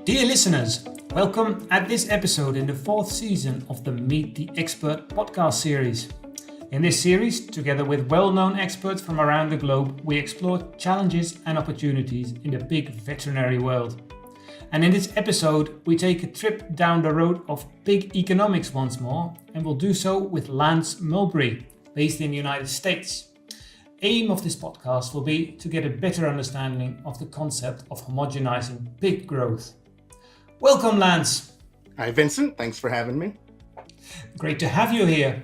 Dear listeners, welcome at this episode in the fourth season of the Meet the Expert podcast series. In this series, together with well-known experts from around the globe, we explore challenges and opportunities in the big veterinary world. And in this episode, we take a trip down the road of big economics once more, and we'll do so with Lance Mulberry, based in the United States. Aim of this podcast will be to get a better understanding of the concept of homogenizing pig growth. Welcome, Lance. Hi, Vincent. Thanks for having me. Great to have you here.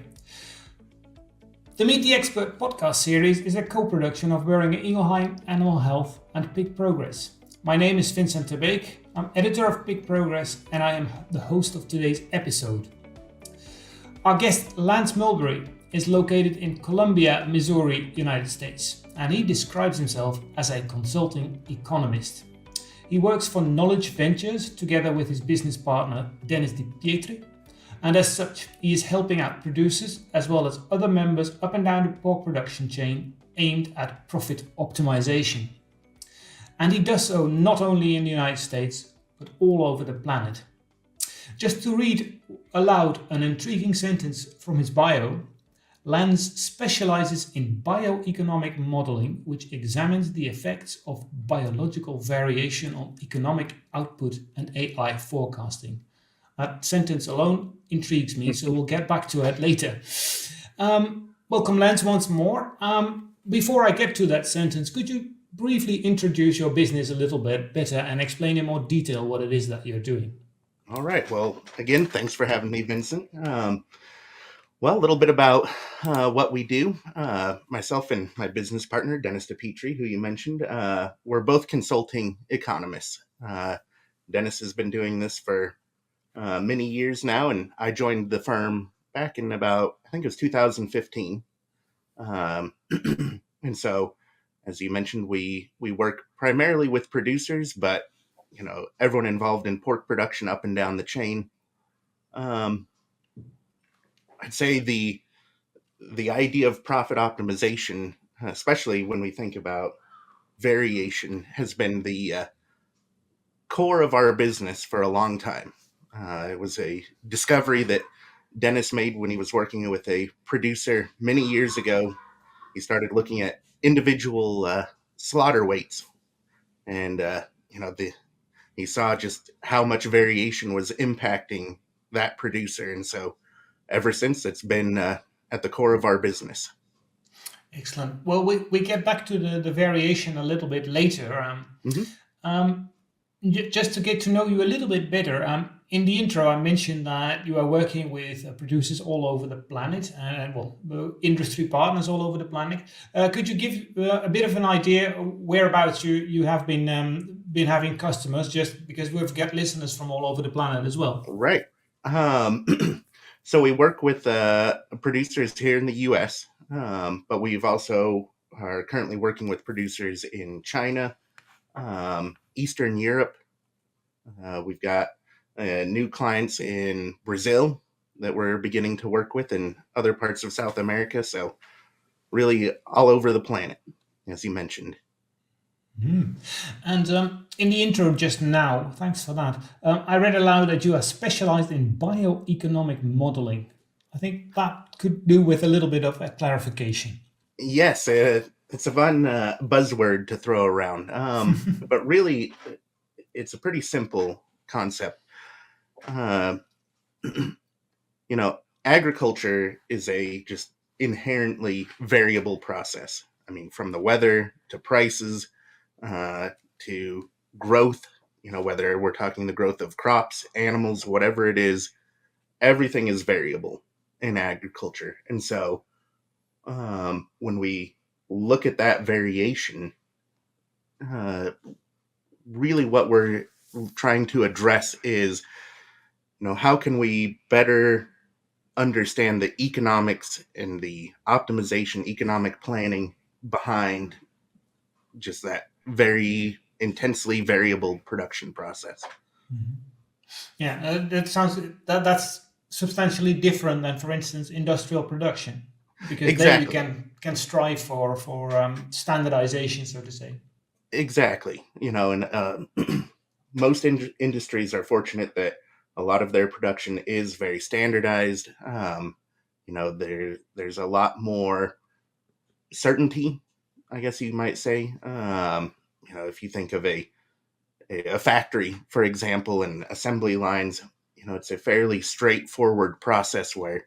The Meet the Expert podcast series is a co-production of Boehringer Ingelheim Animal Health and Pig Progress. My name is Vincent de Beek. I'm editor of Pig Progress and I am the host of today's episode. Our guest, Lance Mulberry, is located in Columbia, Missouri, United States, and he describes himself as a consulting economist. He works for Knowledge Ventures together with his business partner, Dennis Di Pietri, and as such, he is helping out producers as well as other members up and down the pork production chain aimed at profit optimization. And he does so not only in the United States, but all over the planet. Just to read aloud an intriguing sentence from his bio, Lance specializes in bioeconomic modeling, which examines the effects of biological variation on economic output and AI forecasting. That sentence alone intrigues me, so we'll get back to it later. Welcome, Lance, once more. Before I get to that sentence, could you briefly introduce your business a little bit better and explain in more detail what it is that you're doing? All right. Well, again, thanks for having me, Vincent. A little bit about what we do. Myself and my business partner, Dennis Di Pietri, who you mentioned, we're both consulting economists. Dennis has been doing this for many years now, and I joined the firm back in about, I think it was 2015. And so, as you mentioned, we work primarily with producers, but everyone involved in pork production up and down the chain. I'd say the idea of profit optimization, especially when we think about variation, has been the core of our business for a long time. It was a discovery that Dennis made when he was working with a producer many years ago. He started looking at individual slaughter weights, and he saw just how much variation was impacting that producer, and so ever since, it's been at the core of our business. Excellent. Well, we get back to the variation a little bit later. Just to get to know you a little bit better, in the intro, I mentioned that you are working with producers all over the planet and, industry partners all over the planet. Could you give a bit of an idea whereabouts you have been having customers, just because we've got listeners from all over the planet as well? Right. So we work with producers here in the U.S., but we've also are currently working with producers in China, Eastern Europe. We've got new clients in Brazil that we're beginning to work with, in other parts of South America. So really all over the planet, as you mentioned. And in the intro just now, thanks for that, I read aloud that you are specialized in bioeconomic modeling. I think that could do with a little bit of a clarification. Yes, it's a fun buzzword to throw around, but really it's a pretty simple concept. Agriculture is a just inherently variable process. I mean, from the weather to prices, to growth, whether we're talking the growth of crops, animals, whatever it is, everything is variable in agriculture. And so when we look at that variation, really what we're trying to address is, how can we better understand the economics and the optimization, economic planning behind just that very intensely variable production process. Mm-hmm. Yeah, that's substantially different than, for instance, industrial production, because exactly. There you can strive for standardization, so to say. Exactly. And most industries are fortunate that a lot of their production is very standardized. There's a lot more certainty, I guess you might say. If you think of a factory, for example, and assembly lines, it's a fairly straightforward process where,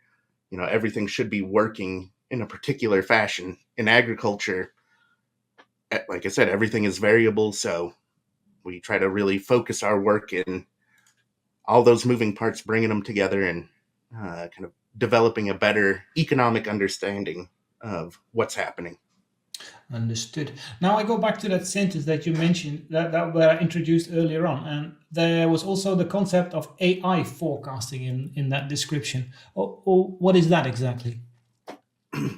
everything should be working in a particular fashion. In agriculture, like I said, everything is variable, so we try to really focus our work in all those moving parts, bringing them together and kind of developing a better economic understanding of what's happening. Understood. Now I go back to that sentence that you mentioned that were introduced earlier on, and there was also the concept of AI forecasting in that description. Or what is that exactly?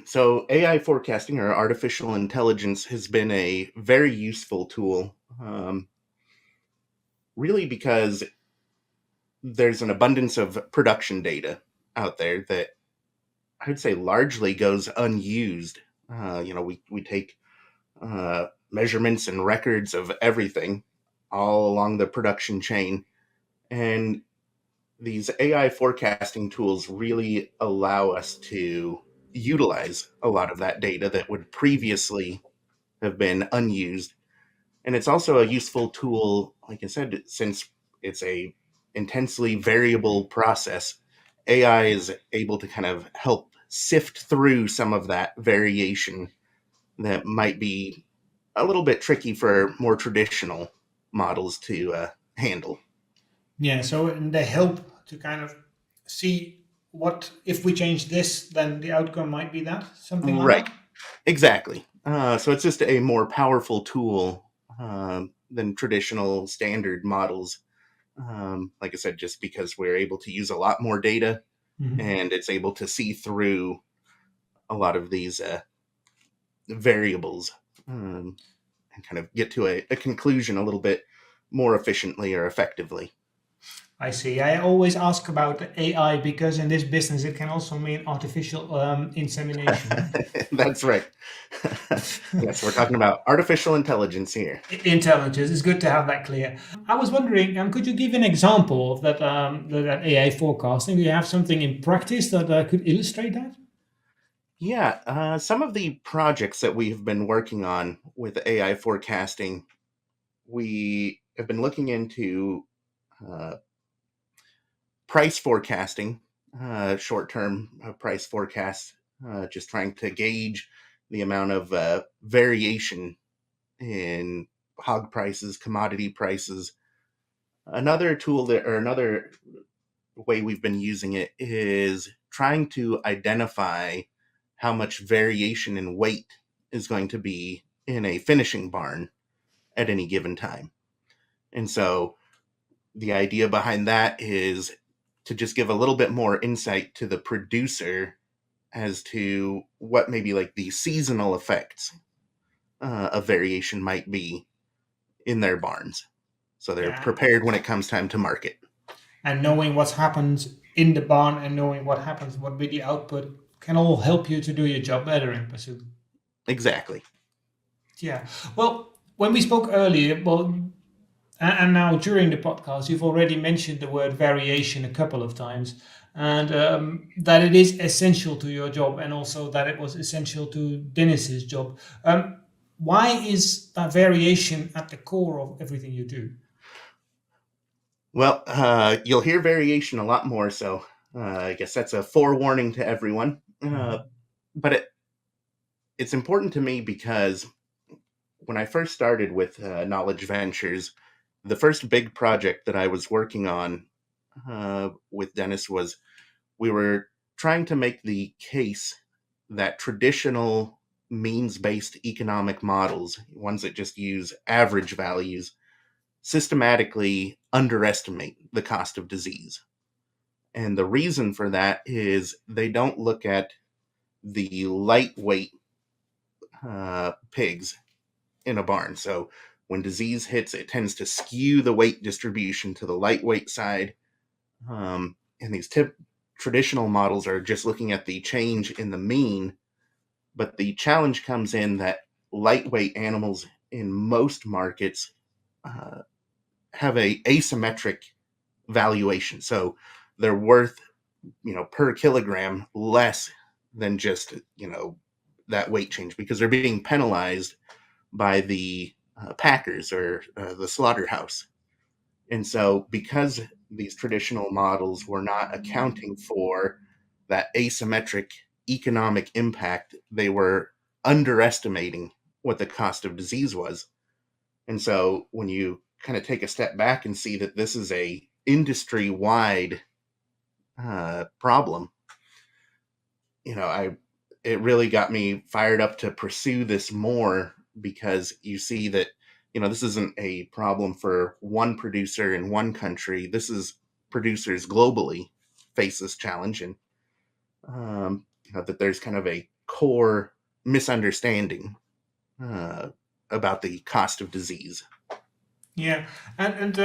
So AI forecasting, or artificial intelligence, has been a very useful tool, really because there's an abundance of production data out there that I'd say largely goes unused. We take measurements and records of everything all along the production chain. And these AI forecasting tools really allow us to utilize a lot of that data that would previously have been unused. And it's also a useful tool, like I said, since it's a intensely variable process. AI is able to kind of help sift through some of that variation that might be a little bit tricky for more traditional models to handle. Yeah, so they help to kind of see what if we change this, then the outcome might be that, something like Right, that. exactly. So it's just a more powerful tool than traditional standard models. Like I said, just because we're able to use a lot more data Mhm. and it's able to see through a lot of these variables and kind of get to a conclusion a little bit more efficiently or effectively. I see. I always ask about the AI because in this business it can also mean artificial insemination. That's right. Yes, we're talking about artificial intelligence here. Intelligence. It's good to have that clear. I was wondering, could you give an example of that AI forecasting? Do you have something in practice that could illustrate that? Yeah, some of the projects that we have been working on with AI forecasting, we have been looking into uh, price forecasting, short term price forecasts, just trying to gauge the amount of variation in hog prices, commodity prices. Another tool that, or another way we've been using it is trying to identify how much variation in weight is going to be in a finishing barn at any given time. And so the idea behind that is to just give a little bit more insight to the producer as to what maybe like the seasonal effects of variation might be in their barns. So they're Yeah, prepared when it comes time to market. and knowing what happens in the barn and knowing what happens, what be the output, can all help you to do your job better in pursuit. Exactly. Yeah. Well, when we spoke earlier, and now during the podcast, you've already mentioned the word variation a couple of times, and that it is essential to your job, and also that it was essential to Dennis's job. Why is that variation at the core of everything you do? Well, you'll hear variation a lot more, so I guess that's a forewarning to everyone. But it's important to me because when I first started with Knowledge Ventures, the first big project that I was working on with Dennis was we were trying to make the case that traditional means based economic models, ones that just use average values, systematically underestimate the cost of disease. And the reason for that is they don't look at the lightweight pigs in a barn. So when disease hits, it tends to skew the weight distribution to the lightweight side. And these traditional models are just looking at the change in the mean. But the challenge comes in that lightweight animals in most markets uh, have a asymmetric valuation. So they're worth, per kilogram less than just, that weight change, because they're being penalized by the packers or the slaughterhouse. And so because these traditional models were not accounting for that asymmetric economic impact, they were underestimating what the cost of disease was. And so when you kind of take a step back and see that this is a industry-wide problem, it really got me fired up to pursue this more, because you see that, this isn't a problem for one producer in one country. This is producers globally face this challenge, and that there's kind of a core misunderstanding about the cost of disease. Yeah, and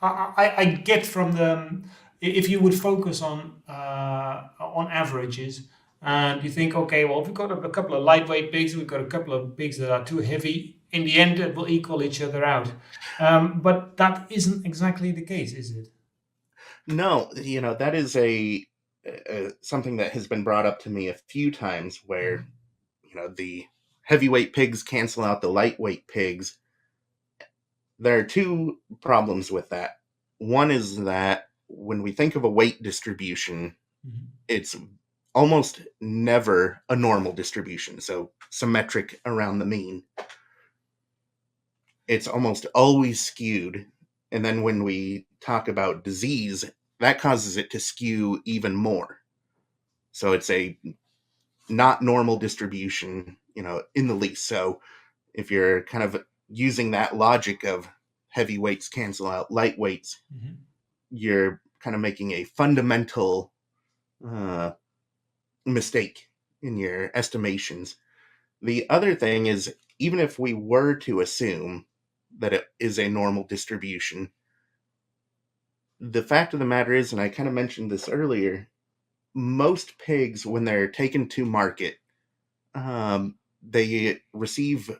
I get from the, if you would focus on averages, and you think, okay, well, if we've got a couple of lightweight pigs, we've got a couple of pigs that are too heavy. In the end, it will equal each other out. But that isn't exactly the case, is it? No, that is something that has been brought up to me a few times, where the heavyweight pigs cancel out the lightweight pigs. There are two problems with that. One is that when we think of a weight distribution, it's almost never a normal distribution, so symmetric around the mean. It's almost always skewed. And then when we talk about disease, that causes it to skew even more. So it's a not normal distribution, in the least. So if you're kind of using that logic of heavyweights cancel out lightweights, you're kind of making a fundamental mistake in your estimations. The other thing is, even if we were to assume that it is a normal distribution, the fact of the matter is, and I kind of mentioned this earlier, most pigs, when they're taken to market, they receive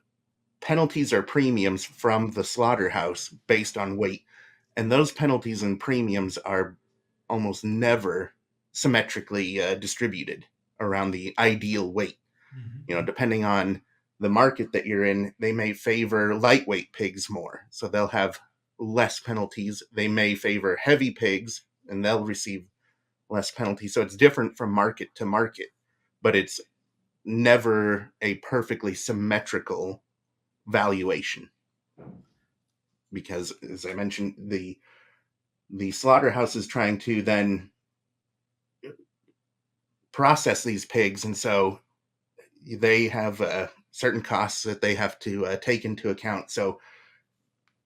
penalties or premiums from the slaughterhouse based on weight. And those penalties and premiums are almost never symmetrically distributed around the ideal weight. Depending on the market that you're in, they may favor lightweight pigs more, so they'll have less penalties. They may favor heavy pigs, and they'll receive less penalties. So it's different from market to market, but it's never a perfectly symmetrical valuation, because, as I mentioned, the slaughterhouse is trying to then process these pigs, and so they have certain costs that they have to take into account. So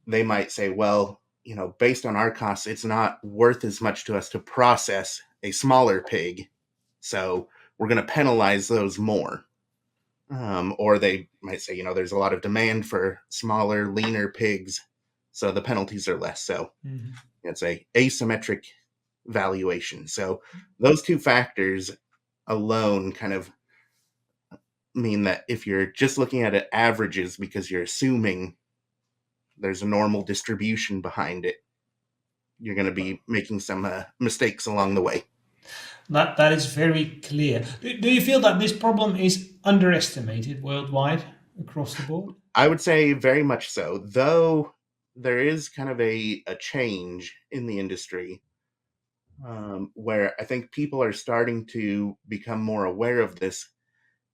they might say, well, based on our costs, it's not worth as much to us to process a smaller pig, so we're going to penalize those more. Or they might say, there's a lot of demand for smaller, leaner pigs, so the penalties are less. So it's a asymmetric valuation. So those two factors alone kind of mean that if you're just looking at it averages, because you're assuming there's a normal distribution behind it, you're going to be making some mistakes along the way. That is very clear. Do you feel that this problem is underestimated worldwide across the board? I would say very much so, though there is kind of a change in the industry, where I think people are starting to become more aware of this.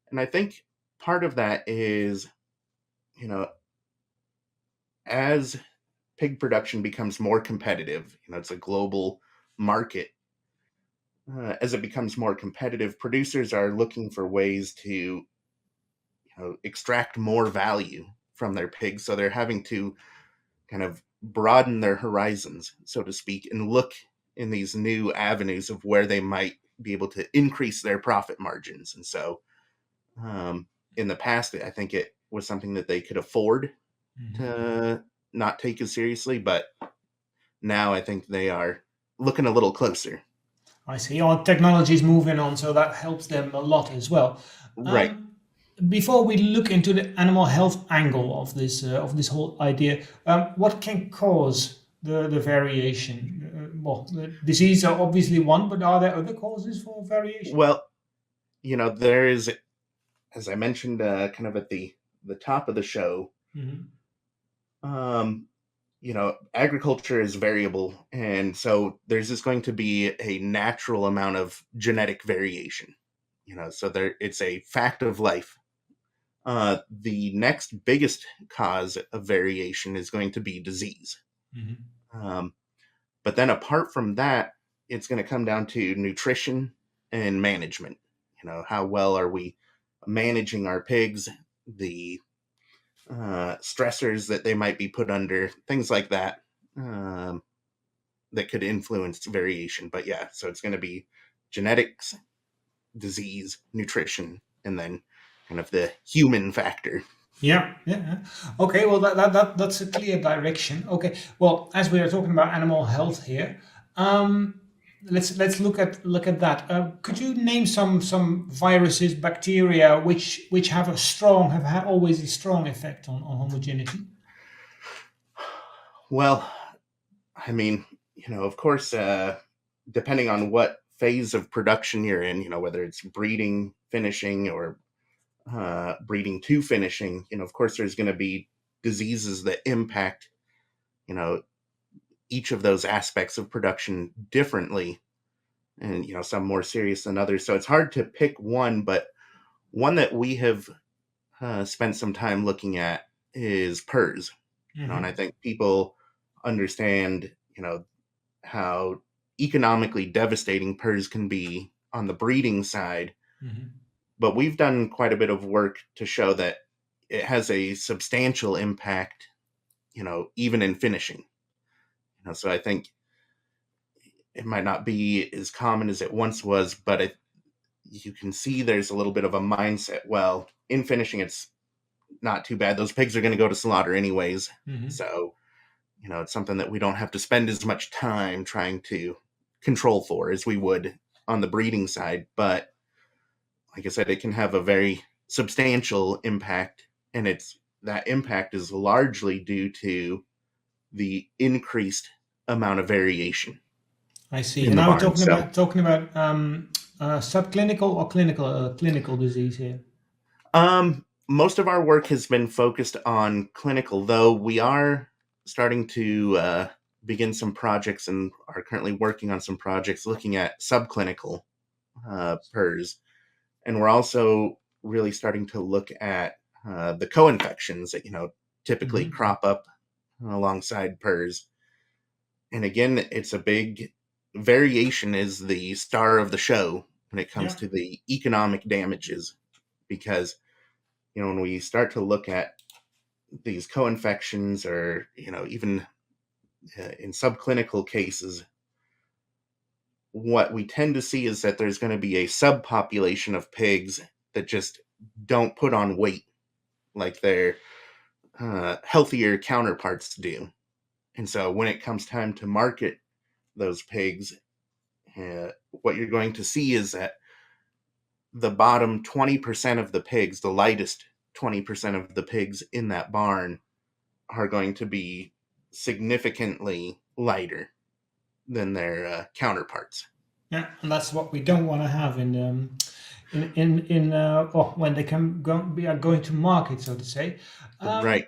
And I think part of that is, as pig production becomes more competitive, it's a global market. As it becomes more competitive, producers are looking for ways to extract more value from their pigs. So they're having to kind of broaden their horizons, so to speak, and look in these new avenues of where they might be able to increase their profit margins. And so in the past, I think it was something that they could afford to not take as seriously, but now I think they are looking a little closer. I see. Technology is moving on, so that helps them a lot as well. Right. before we look into the animal health angle of this whole idea, what can cause the variation? Well, the disease are obviously one, but are there other causes for variation? Well, there is, as I mentioned, kind of at the top of the show, Mm-hmm. um, agriculture is variable, and so there's just going to be a natural amount of genetic variation. So it's a fact of life. The next biggest cause of variation is going to be disease. Mm-hmm. Um, but then apart from that, it's going to come down to nutrition and management. How well are we managing our pigs, the stressors that they might be put under, things like that, that could influence variation. But yeah, so it's going to be genetics, disease, nutrition, and then kind of the human factor. Yeah, yeah. Okay, well that's a clear direction. Okay, well as we are talking about animal health here, um, let's look at that. Could you name some viruses, bacteria which have had always a strong effect on homogeneity? Well, I mean, of course, depending on what phase of production you're in, whether it's breeding, finishing, or breeding to finishing, of course, there's going to be diseases that impact, you know, each of those aspects of production differently, and some more serious than others. So it's hard to pick one, but one that we have spent some time looking at is PRRS. And I Mm-hmm. think people understand, how economically devastating PRRS can be on the breeding side. Mm-hmm. But we've done quite a bit of work to show that it has a substantial impact, even in finishing. So I think it might not be as common as it once was, but you can see there's a little bit of a mindset. Well, in finishing, it's not too bad. Those pigs are going to go to slaughter anyways. Mm-hmm. So, it's something that we don't have to spend as much time trying to control for as we would on the breeding side. But like I said, it can have a very substantial impact. And that impact is largely due to the increased amount of variation I see. in And the now we're barn. So, talking about subclinical or clinical disease here. most of our work has been focused on clinical, though we are starting to begin some projects and are currently working on some projects looking at subclinical PRRS. And we're also really starting to look at the co-infections that, typically Mm-hmm. crop up alongside PRRS. And again, it's a big variation is the star of the show when it comes Yeah. to the economic damages, because when we start to look at these co-infections, or even in subclinical cases, what we tend to see is that there's going to be a subpopulation of pigs that just don't put on weight like their healthier counterparts do. And so when it comes time to market those pigs, what you're going to see is that the bottom 20% of the pigs, the lightest 20% of the pigs in that barn, are going to be significantly lighter than their counterparts. Yeah, and that's what we don't want to have when they we are going to market, so to say. Um, Right.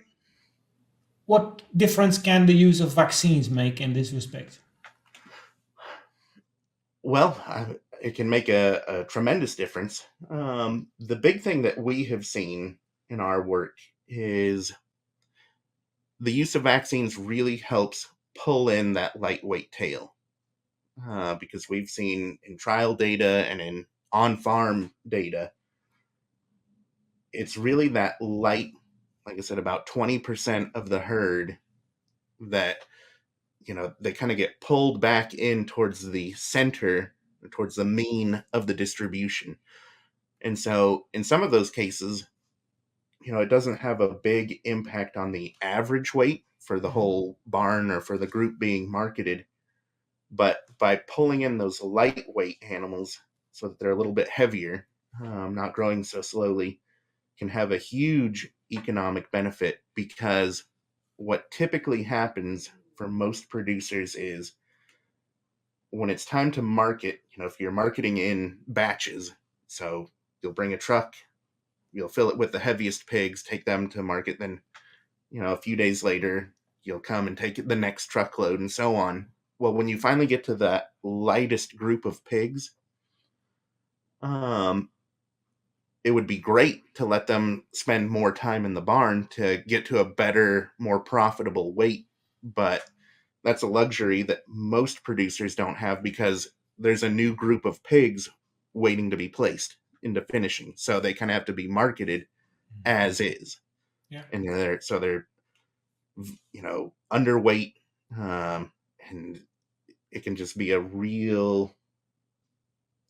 what difference can the use of vaccines make in this respect? Well, it can make a tremendous difference. The big thing that we have seen in our work is the use of vaccines really helps pull in that lightweight tail, because we've seen in trial data and in on-farm data, it's really that light, like I said, about 20% of the herd that, they kind of get pulled back in towards the center, towards the mean of the distribution. And so in some of those cases, it doesn't have a big impact on the average weight for the Mhm. whole barn or for the group being marketed. But by pulling in those lightweight animals so that they're a little bit heavier, not growing so slowly, can have a huge economic benefit, because what typically happens for most producers is when it's time to market, if you're marketing in batches, so you'll bring a truck, you'll fill it with the heaviest pigs, take them to market, then, a few days later, you'll come and take the next truckload and so on. Well, when you finally get to that lightest group of pigs, it would be great to let them spend more time in the barn to get to a better, more profitable weight. But that's a luxury that most producers don't have, because there's a new group of pigs waiting to be placed into finishing. So they kind of have to be marketed as is. Yeah. And they're underweight, and it can just be a real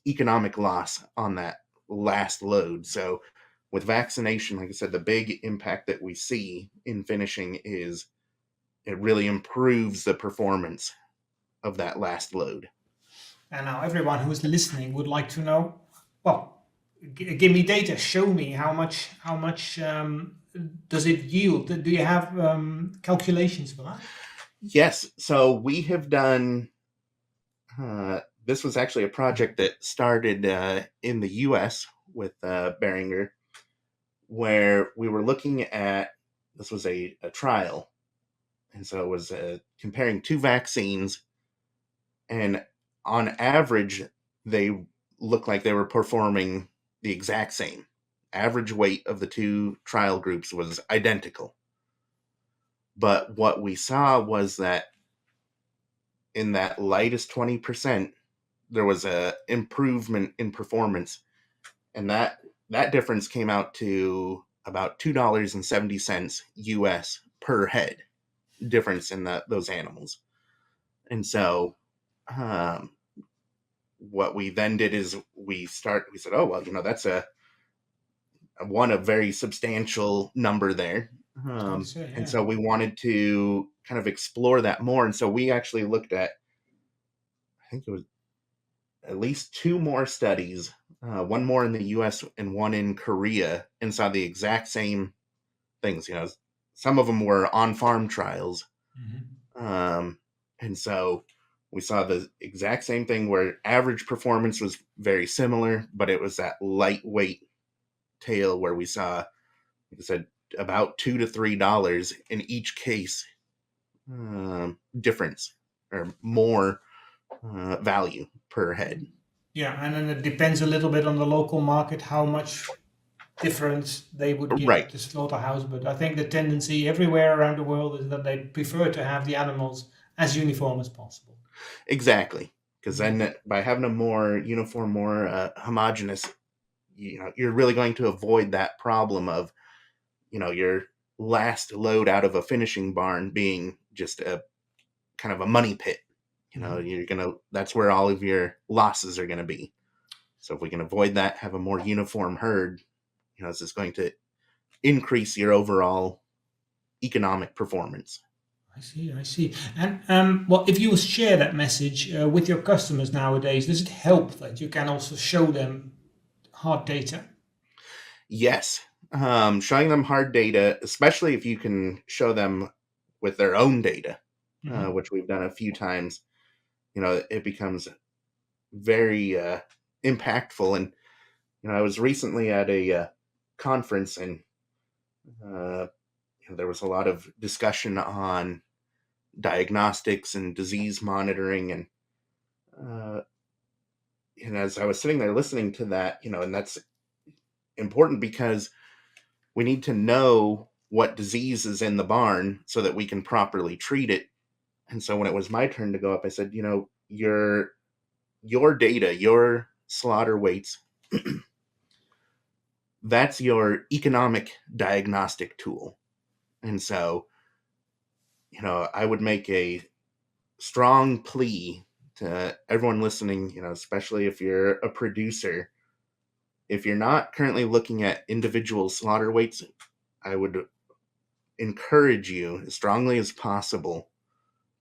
economic loss on that last load. So with vaccination, like I said, the big impact that we see in finishing is it really improves the performance of that last load. And now everyone who's listening would like to know, well, give me data, show me how much does it yield? Do you have calculations for that? Yes. So we have done, this was actually a project that started in the US with Behringer, where we were looking at, this was a trial. And so it was comparing two vaccines, and on average, they looked like they were performing the exact same. Average weight of the two trial groups was identical. But what we saw was that in that lightest 20%, there was a improvement in performance. And that difference came out to about $2.70 US per head difference in those animals. And so what we then did is we said, oh, well, that's a very substantial number there. And so we wanted to kind of explore that more. And so we actually looked at, I think it was at least two more studies, one more in the US and one in Korea, and saw the exact same things. Some of them were on-farm trials. Mm-hmm. And so we saw the exact same thing, where average performance was very similar, but it was that lightweight tail where we saw, like I said, about $2 to $3 in each case difference, or more value per head. Yeah, and then it depends a little bit on the local market how much difference they would give Right. the slaughterhouse. But I think the tendency everywhere around the world is that they prefer to have the animals as uniform as possible. Exactly, because then by having a more uniform, more homogeneous, you're really going to avoid that problem of, your last load out of a finishing barn being just a kind of a money pit. That's where all of your losses are going to be. So if we can avoid that, have a more uniform herd, this is going to increase your overall economic performance. I see. And well, if you share that message with your customers nowadays, does it help that you can also show them hard data? Yes. Showing them hard data, especially if you can show them with their own data, which we've done a few times, it becomes very impactful. And, I was recently at a conference, and there was a lot of discussion on diagnostics and disease monitoring. And as I was sitting there listening to that, and that's important because we need to know what disease is in the barn so that we can properly treat it. And so when it was my turn to go up, I said, your data, your slaughter weights, that's your economic diagnostic tool. And so, I would make a strong plea to everyone listening, especially if you're a producer. If you're not currently looking at individual slaughter weights, I would encourage you as strongly as possible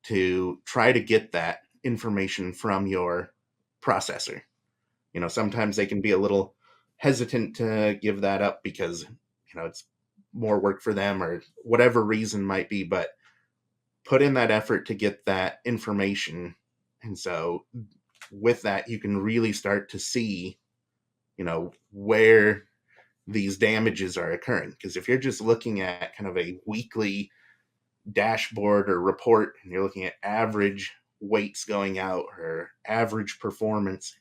to try to get that information from your processor. Sometimes they can be a little hesitant to give that up because it's more work for them or whatever reason might be, but put in that effort to get that information. And so with that, you can really start to see, where these damages are occurring. Because if you're just looking at kind of a weekly dashboard or report and you're looking at average weights going out or average performance,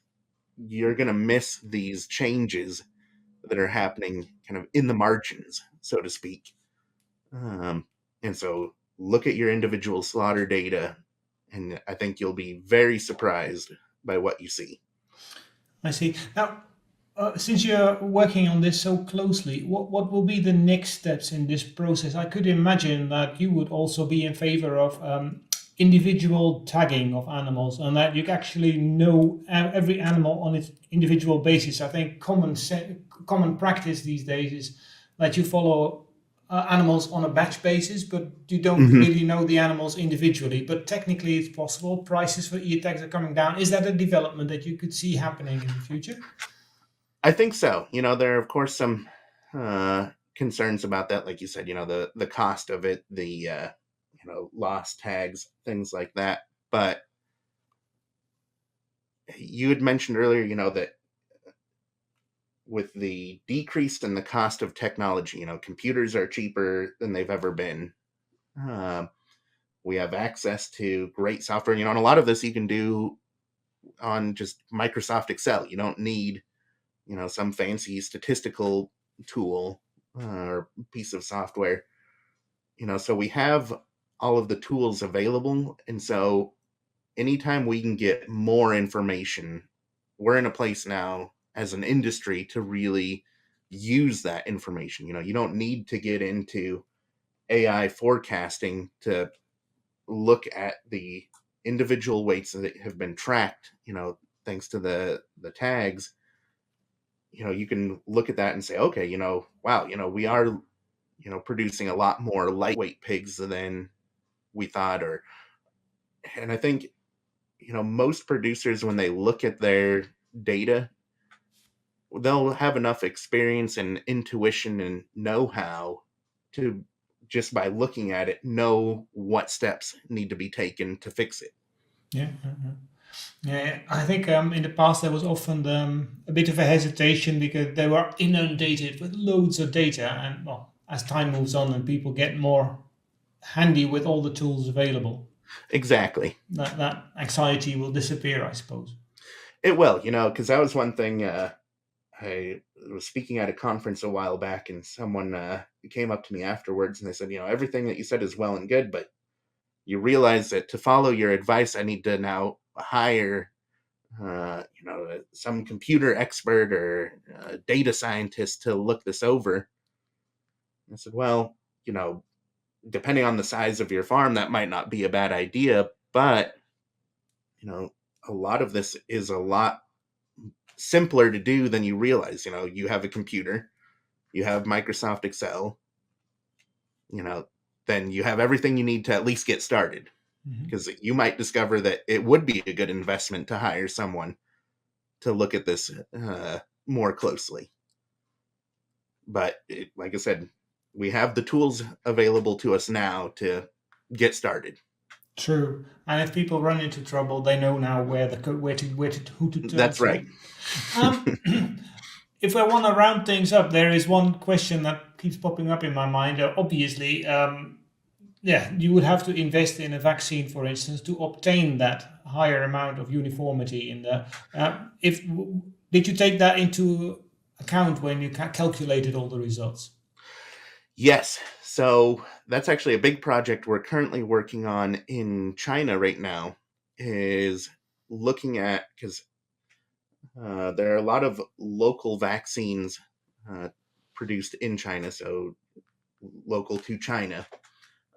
you're going to miss these changes that are happening kind of in the margins, so to speak. And so look at your individual slaughter data, and I think you'll be very surprised by what you see. I see. Now, since you're working on this so closely, what will be the next steps in this process? I could imagine that you would also be in favor of individual tagging of animals, and that you actually know every animal on its individual basis. I think common practice these days is that you follow animals on a batch basis, but you don't really know the animals individually. But technically, it's possible. Prices for ear-tags are coming down. Is that a development that you could see happening in the future? I think so. There are, of course, some concerns about that. Like you said, the cost of it, the, lost tags, things like that. But you had mentioned earlier, that with the decrease in the cost of technology, computers are cheaper than they've ever been. We have access to great software, and a lot of this you can do on just Microsoft Excel. You don't need, some fancy statistical tool or piece of software. So we have all of the tools available. And so anytime we can get more information, we're in a place now as an industry to really use that information. You don't need to get into AI forecasting to look at the individual weights that have been tracked, thanks to the tags. You can look at that and say, okay, wow, we are, producing a lot more lightweight pigs than we thought. And I think, most producers, when they look at their data, they'll have enough experience and intuition and know-how to, just by looking at it, know what steps need to be taken to fix it. Yeah. Yeah, I think in the past there was often a bit of a hesitation because they were inundated with loads of data, and well, as time moves on and people get more handy with all the tools available, Exactly. that anxiety will disappear, I suppose. It will, because that was one thing. I was speaking at a conference a while back, and someone came up to me afterwards and they said, everything that you said is well and good, but you realize that to follow your advice, I need to now hire, some computer expert or data scientist to look this over. I said, well, depending on the size of your farm, that might not be a bad idea, but, a lot of this is a lot simpler to do than you realize. You have a computer, you have Microsoft Excel, then you have everything you need to at least get started. Because you might discover that it would be a good investment to hire someone to look at this more closely. But like I said, we have the tools available to us now to get started. True, and if people run into trouble, they know now who to turn. That's right. If I want to round things up, there is one question that keeps popping up in my mind. Obviously, you would have to invest in a vaccine, for instance, to obtain that higher amount of uniformity in the. Did you take that into account when you calculated all the results? Yes. So that's actually a big project we're currently working on in China right now, is looking at, because there are a lot of local vaccines produced in China, so local to China,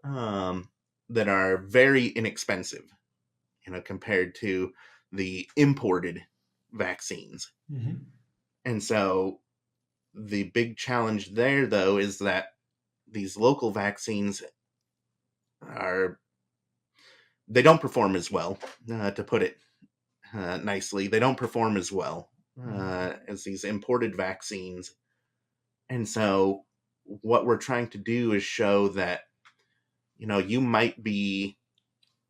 that are very inexpensive, compared to the imported vaccines. And so the big challenge there, though, is that these local vaccines they don't perform as well, to put it nicely. They don't perform as well as these imported vaccines. And so what we're trying to do is show that, you might be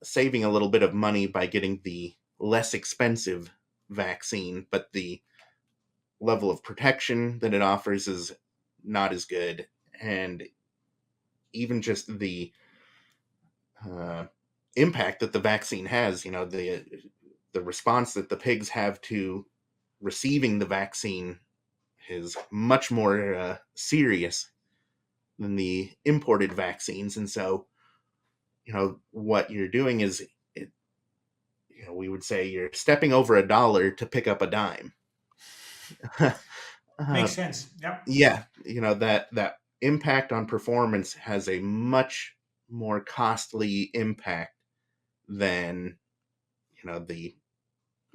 saving a little bit of money by getting the less expensive vaccine, but the level of protection that it offers is not as good. And even just the impact that the vaccine has, the response that the pigs have to receiving the vaccine is much more serious than the imported vaccines. And so, what you're doing is, we would say you're stepping over $1 to pick up a dime. Makes sense. Yeah. Yeah. That impact on performance has a much more costly impact than, the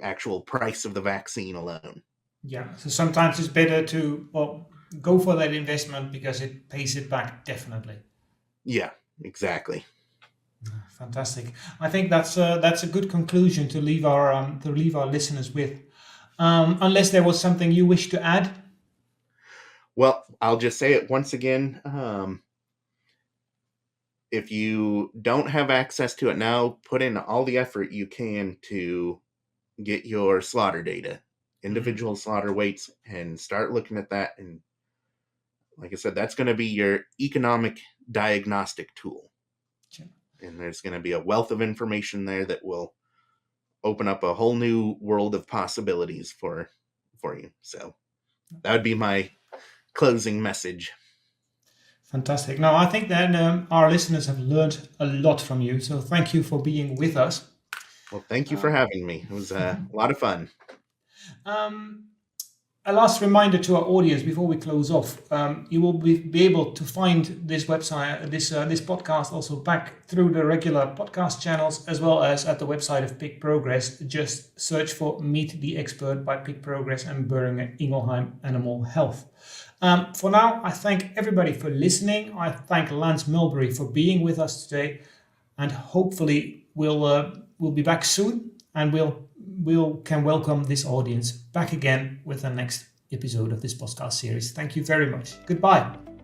actual price of the vaccine alone. Yeah. So sometimes it's better to go for that investment because it pays it back definitely. Yeah, exactly. Fantastic. I think that's a good conclusion to leave our listeners with. Unless there was something you wish to add. Well, I'll just say it once again. If you don't have access to it now, put in all the effort you can to get your slaughter data, individual slaughter weights, and start looking at that. And like I said, that's going to be your economic diagnostic tool. Sure. And there's going to be a wealth of information there that will open up a whole new world of possibilities for you. So that would be my closing message. Fantastic. Now, I think that our listeners have learned a lot from you. So thank you for being with us. Well, thank you for having me. It was a lot of fun. A last reminder to our audience before we close off: you will be able to find this website, this podcast, also back through the regular podcast channels, as well as at the website of Pig Progress. Just search for "Meet the Expert" by Pig Progress and Boehringer Ingelheim Animal Health. For now, I thank everybody for listening. I thank Lance Mulberry for being with us today, and hopefully we'll be back soon, and we'll can welcome this audience back again with the next episode of this podcast series. Thank you very much. Goodbye.